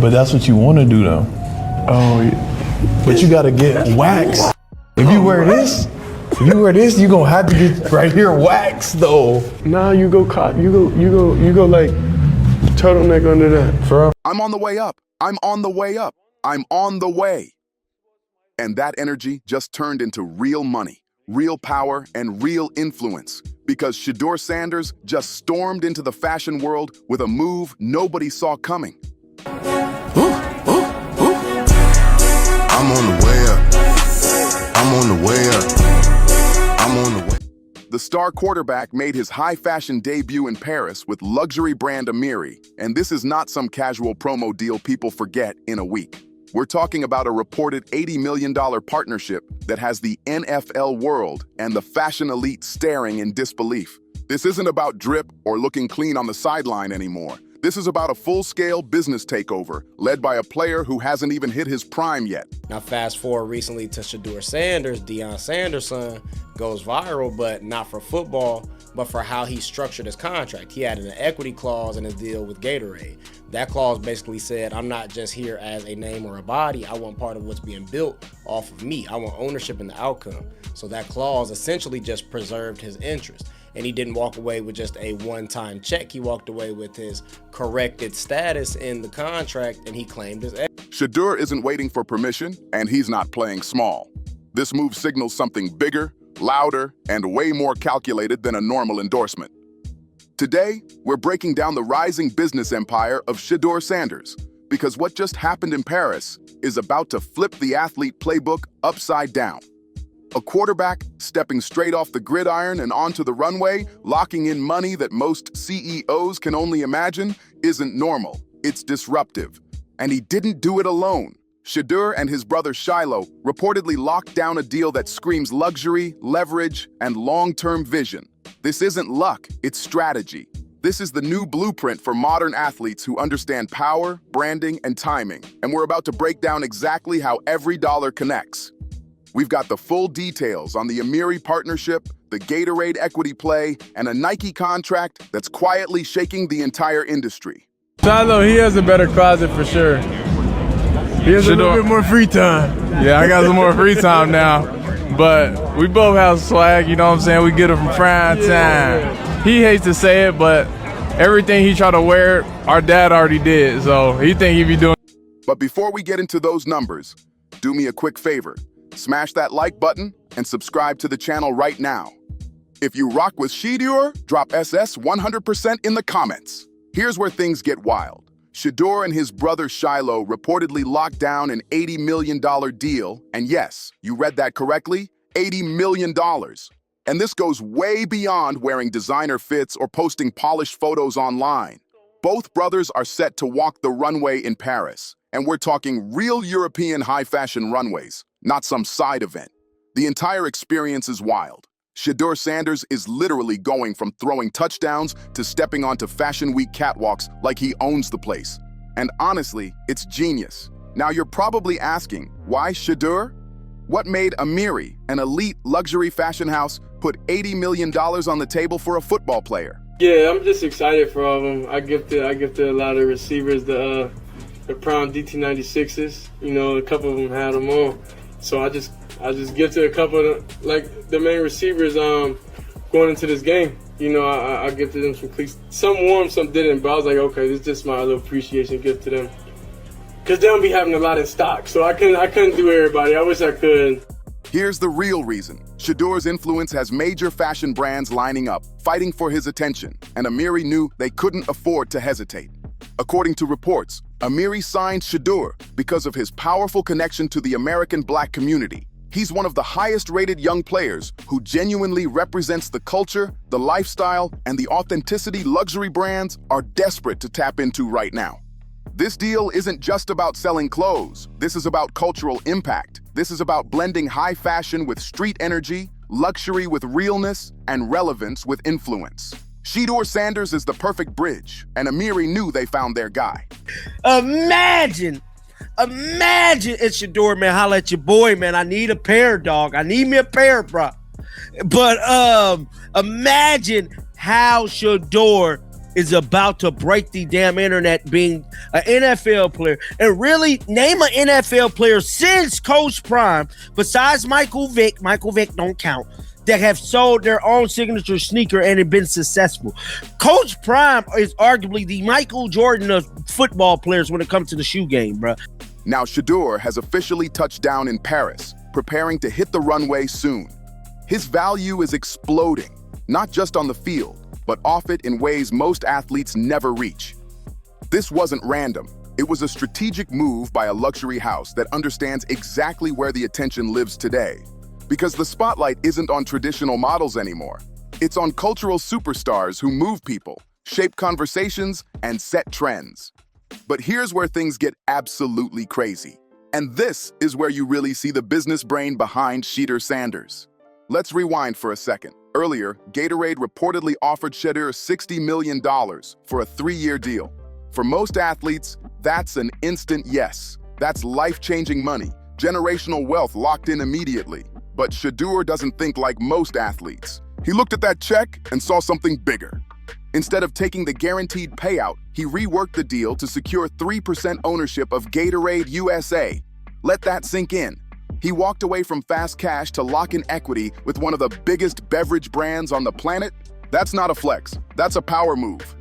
But that's what you want to do though. Oh, yeah. But you gotta get waxed. If you wear this, you gonna have to get right here waxed though. Nah, you go like turtleneck under that. For real. I'm on the way up. I'm on the way up. I'm on the way. And that energy just turned into real money, real power, and real influence because Shedeur Sanders just stormed into the fashion world with a move nobody saw coming. I'm on the way up. I'm on the way up. I'm on the way. The star quarterback made his high fashion debut in Paris with luxury brand Amiri, and this is not some casual promo deal people forget in a week. We're talking about a reported $80 million partnership that has the N.F.L. world and the fashion elite staring in disbelief. This isn't about drip or looking clean on the sideline anymore. This is about a full-scale business takeover led by a player who hasn't even hit his prime yet. Now fast forward recently to Shedeur Sanders, Deion Sanders' son, goes viral, but not for football, but for how he structured his contract. He had an equity clause in his deal with Gatorade. That clause basically said, I'm not just here as a name or a body, I want part of what's being built off of me. I want ownership in the outcome. So that clause essentially just preserved his interest. And he didn't walk away with just a one-time check. He walked away with his corrected status in the contract, and he claimed his equity. Shedeur isn't waiting for permission, and he's not playing small. This move signals something bigger, louder, and way more calculated than a normal endorsement. Today, we're breaking down the rising business empire of Shedeur Sanders, because what just happened in Paris is about to flip the athlete playbook upside down. A quarterback stepping straight off the gridiron and onto the runway, locking in money that most CEOs can only imagine, isn't normal. It's disruptive. And he didn't do it alone. Shedeur and his brother Shiloh reportedly locked down a deal that screams luxury, leverage, and long-term vision. This isn't luck, it's strategy. This is the new blueprint for modern athletes who understand power, branding, and timing. And we're about to break down exactly how every dollar connects. We've got the full details on the Amiri partnership, the Gatorade equity play, and a Nike contract that's quietly shaking the entire industry. Shiloh, he has a better closet for sure. He has a little bit more free time. Yeah, I got some more free time now. But we both have swag, you know what I'm saying? We get it from prime time. He hates to say it, but everything he try to wear, our dad already did. So he think he be doing. But before we get into those numbers, do me a quick favor. Smash that like button and subscribe to the channel right now. If you rock with Shedeur, drop SS 100% in the comments. Here's where things get wild. Shedeur and his brother Shiloh reportedly locked down an $80 million deal, and yes, you read that correctly, $80 million. And this goes way beyond wearing designer fits or posting polished photos online. Both brothers are set to walk the runway in Paris, and we're talking real European high-fashion runways, not some side event. The entire experience is wild. Shedeur Sanders is literally going from throwing touchdowns to stepping onto Fashion Week catwalks like he owns the place. And honestly, it's genius. Now you're probably asking, why Shedeur? What made Amiri, an elite luxury fashion house, put $80 million on the table for a football player? Yeah, I'm just excited for all of them. I gifted a lot of receivers the prime DT96s. You know, a couple of them had them on. So I just gifted a couple of like the main receivers going into this game. You know, I gifted them some cleats. Some warm, some didn't, but I was like, okay, this is just my little appreciation gift to them. Because they don't be having a lot in stock, so I couldn't do everybody. I wish I could. Here's the real reason. Shedeur's influence has major fashion brands lining up, fighting for his attention, and Amiri knew they couldn't afford to hesitate. According to reports, Amiri signed Shedeur because of his powerful connection to the American Black community. He's one of the highest-rated young players who genuinely represents the culture, the lifestyle, and the authenticity luxury brands are desperate to tap into right now. This deal isn't just about selling clothes. This is about cultural impact. This is about blending high fashion with street energy, luxury with realness, and relevance with influence. Shedeur Sanders is the perfect bridge, and Amiri knew they found their guy. Imagine it's Shedeur, man. Holla at your boy, man. I need a pair, dog. I need me a pair, bro. But imagine how Shedeur is about to break the damn internet, being an NFL player. And really, name an NFL player since Coach Prime, besides Michael Vick don't count, that have sold their own signature sneaker and have been successful. Coach Prime is arguably the Michael Jordan of football players when it comes to the shoe game, bro. Now Shedeur has officially touched down in Paris, preparing to hit the runway soon. His value is exploding, not just on the field, but off it in ways most athletes never reach. This wasn't random. It was a strategic move by a luxury house that understands exactly where the attention lives today. Because the spotlight isn't on traditional models anymore. It's on cultural superstars who move people, shape conversations, and set trends. But here's where things get absolutely crazy. And this is where you really see the business brain behind Shedeur Sanders. Let's rewind for a second. Earlier, Gatorade reportedly offered Shedeur $60 million for a 3-year deal. For most athletes, that's an instant yes. That's life-changing money, generational wealth locked in immediately. But Shedeur doesn't think like most athletes. He looked at that check and saw something bigger. Instead of taking the guaranteed payout, he reworked the deal to secure 3% ownership of Gatorade USA. Let that sink in. He walked away from fast cash to lock in equity with one of the biggest beverage brands on the planet. That's not a flex, that's a power move.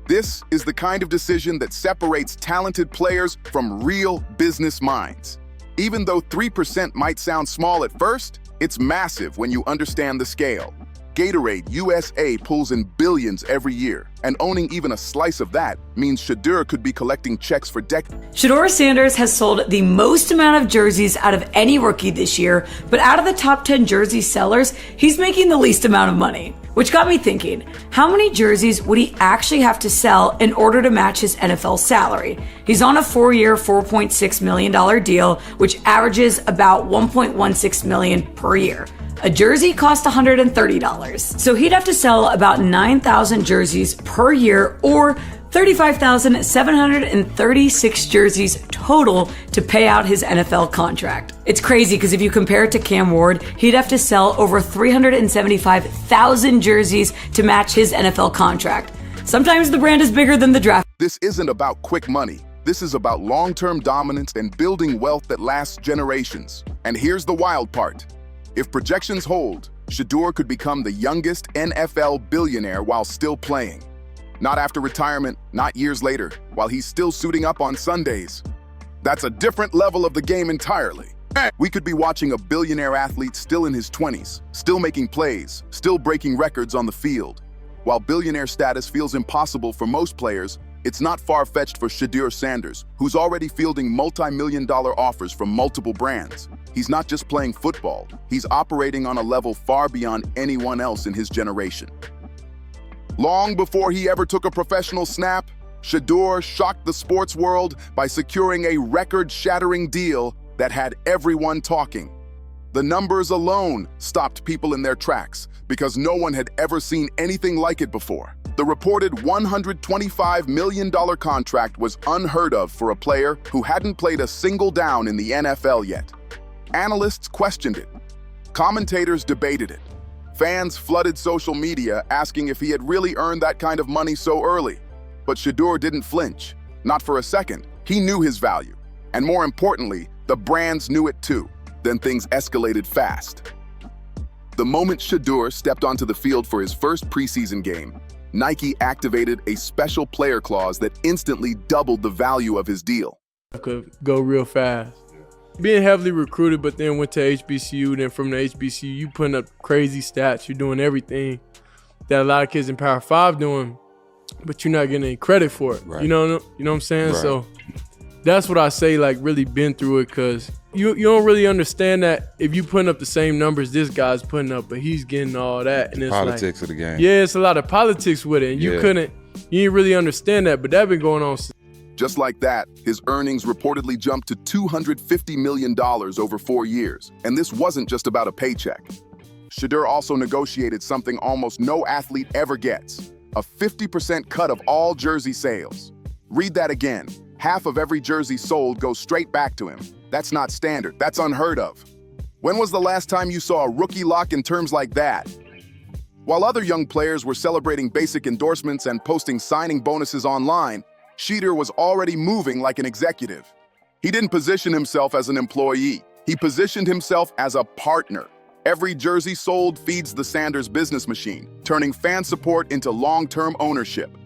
This is the kind of decision that separates talented players from real business minds. Even though 3% might sound small at first, it's massive when you understand the scale. Gatorade USA pulls in billions every year, and owning even a slice of that means Shedeur could be collecting checks for decades. Shedeur Sanders has sold the most amount of jerseys out of any rookie this year, but out of the top 10 jersey sellers, he's making the least amount of money. Which got me thinking, how many jerseys would he actually have to sell in order to match his NFL salary? He's on a 4-year, $4.6 million deal, which averages about $1.16 million per year. A jersey costs $130, so he'd have to sell about 9,000 jerseys per year, or 35,736 jerseys total to pay out his NFL contract. It's crazy because if you compare it to Cam Ward, he'd have to sell over 375,000 jerseys to match his NFL contract. Sometimes the brand is bigger than the draft. This isn't about quick money. This is about long-term dominance and building wealth that lasts generations. And here's the wild part. If projections hold, Shedeur could become the youngest N.F.L. billionaire while still playing. Not after retirement, not years later, while he's still suiting up on Sundays. That's a different level of the game entirely. We could be watching a billionaire athlete still in his 20s, still making plays, still breaking records on the field. While billionaire status feels impossible for most players, it's not far-fetched for Shedeur Sanders, who's already fielding multi-million-dollar offers from multiple brands. He's not just playing football, he's operating on a level far beyond anyone else in his generation. Long before he ever took a professional snap, Shedeur shocked the sports world by securing a record-shattering deal that had everyone talking. The numbers alone stopped people in their tracks because no one had ever seen anything like it before. The reported $125 million contract was unheard of for a player who hadn't played a single down in the N.F.L. yet. Analysts questioned it. Commentators debated it. Fans flooded social media asking if he had really earned that kind of money so early. But Shedeur didn't flinch. Not for a second. He knew his value. And more importantly, the brands knew it too. Then things escalated fast. The moment Shedeur stepped onto the field for his first preseason game, Nike activated a special player clause that instantly doubled the value of his deal. I could go real fast. Being heavily recruited, but then went to HBCU, then from the HBCU, you putting up crazy stats. You're doing everything that a lot of kids in Power 5 doing, but you're not getting any credit for it. Right. You know what I'm saying? Right. So that's what I say, like, really been through it, because you don't really understand that if you putting up the same numbers this guy's putting up, but he's getting all that. And it's Politics of the game. Yeah, it's a lot of politics with it. And you didn't really understand that, but that been going on since. Just like that, his earnings reportedly jumped to $250 million over 4 years. And this wasn't just about a paycheck. Shedeur also negotiated something almost no athlete ever gets: a 50% cut of all jersey sales. Read that again. Half of every jersey sold goes straight back to him. That's not standard. That's unheard of. When was the last time you saw a rookie lock in terms like that? While other young players were celebrating basic endorsements and posting signing bonuses online, Shedeur was already moving like an executive. He didn't position himself as an employee. He positioned himself as a partner. Every jersey sold feeds the Sanders business machine, turning fan support into long-term ownership.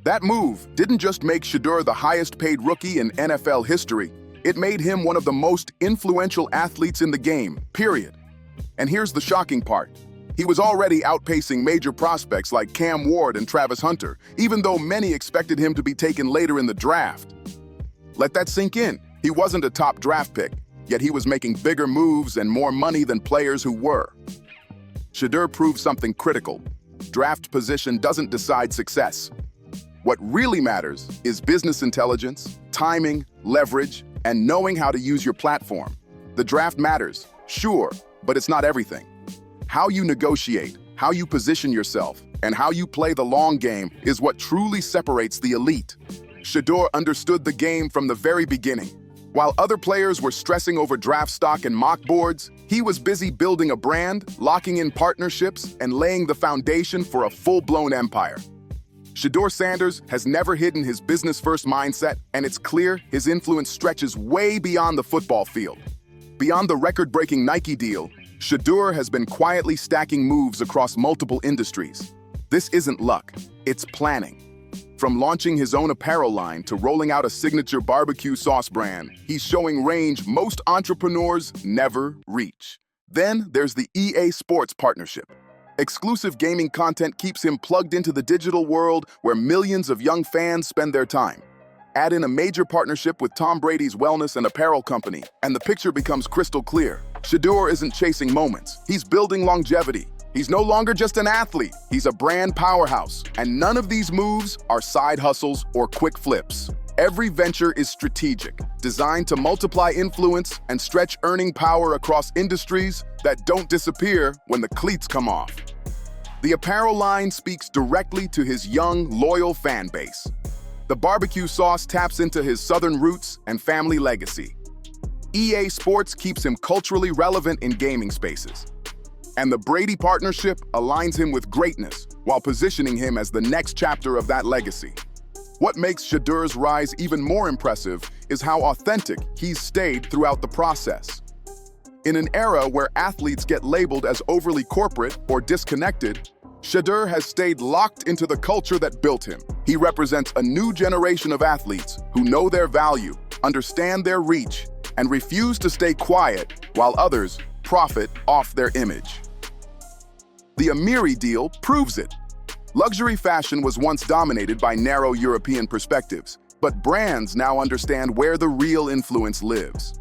That move didn't just make Shedeur the highest-paid rookie in NFL history, it made him one of the most influential athletes in the game, period. And here's the shocking part. He was already outpacing major prospects like Cam Ward and Travis Hunter, even though many expected him to be taken later in the draft. Let that sink in. He wasn't a top draft pick, yet he was making bigger moves and more money than players who were. Shedeur proved something critical. Draft position doesn't decide success. What really matters is business intelligence, timing, leverage, and knowing how to use your platform. The draft matters, sure, but it's not everything. How you negotiate, how you position yourself, and how you play the long game is what truly separates the elite. Shedeur understood the game from the very beginning. While other players were stressing over draft stock and mock boards, he was busy building a brand, locking in partnerships, and laying the foundation for a full-blown empire. Shedeur Sanders has never hidden his business-first mindset, and it's clear his influence stretches way beyond the football field. Beyond the record-breaking Nike deal, Shedeur has been quietly stacking moves across multiple industries. This isn't luck, it's planning. From launching his own apparel line to rolling out a signature barbecue sauce brand, he's showing range most entrepreneurs never reach. Then there's the EA Sports partnership. Exclusive gaming content keeps him plugged into the digital world where millions of young fans spend their time. Add in a major partnership with Tom Brady's wellness and apparel company, and the picture becomes crystal clear. Shedeur isn't chasing moments, he's building longevity. He's no longer just an athlete, he's a brand powerhouse. And none of these moves are side hustles or quick flips. Every venture is strategic, designed to multiply influence and stretch earning power across industries that don't disappear when the cleats come off. The apparel line speaks directly to his young, loyal fan base. The barbecue sauce taps into his Southern roots and family legacy. EA Sports keeps him culturally relevant in gaming spaces. And the Brady partnership aligns him with greatness while positioning him as the next chapter of that legacy. What makes Shedeur's rise even more impressive is how authentic he's stayed throughout the process. In an era where athletes get labeled as overly corporate or disconnected, Shedeur has stayed locked into the culture that built him. He represents a new generation of athletes who know their value, understand their reach, and refuse to stay quiet while others profit off their image. The Amiri deal proves it. Luxury fashion was once dominated by narrow European perspectives, but brands now understand where the real influence lives.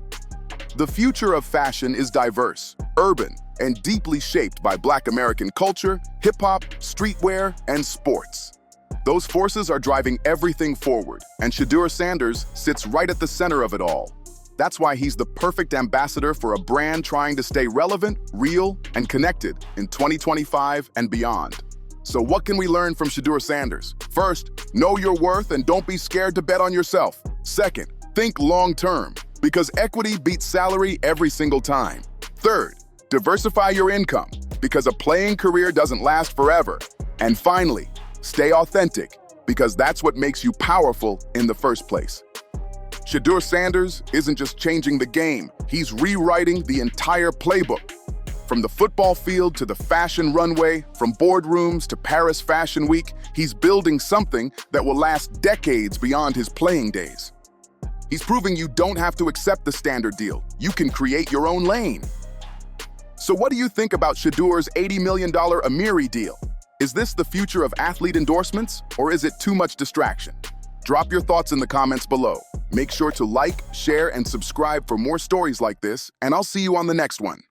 The future of fashion is diverse, urban, and deeply shaped by Black American culture, hip-hop, streetwear, and sports. Those forces are driving everything forward, and Shedeur Sanders sits right at the center of it all. That's why he's the perfect ambassador for a brand trying to stay relevant, real, and connected in 2025 and beyond. So what can we learn from Shedeur Sanders? First, know your worth and don't be scared to bet on yourself. Second, think long-term, because equity beats salary every single time. Third, diversify your income, because a playing career doesn't last forever. And finally, stay authentic, because that's what makes you powerful in the first place. Shedeur Sanders isn't just changing the game, he's rewriting the entire playbook. From the football field to the fashion runway, from boardrooms to Paris Fashion Week, he's building something that will last decades beyond his playing days. He's proving you don't have to accept the standard deal. You can create your own lane. So what do you think about Shedeur's $80 million Amiri deal? Is this the future of athlete endorsements, or is it too much distraction? Drop your thoughts in the comments below. Make sure to like, share, and subscribe for more stories like this, and I'll see you on the next one.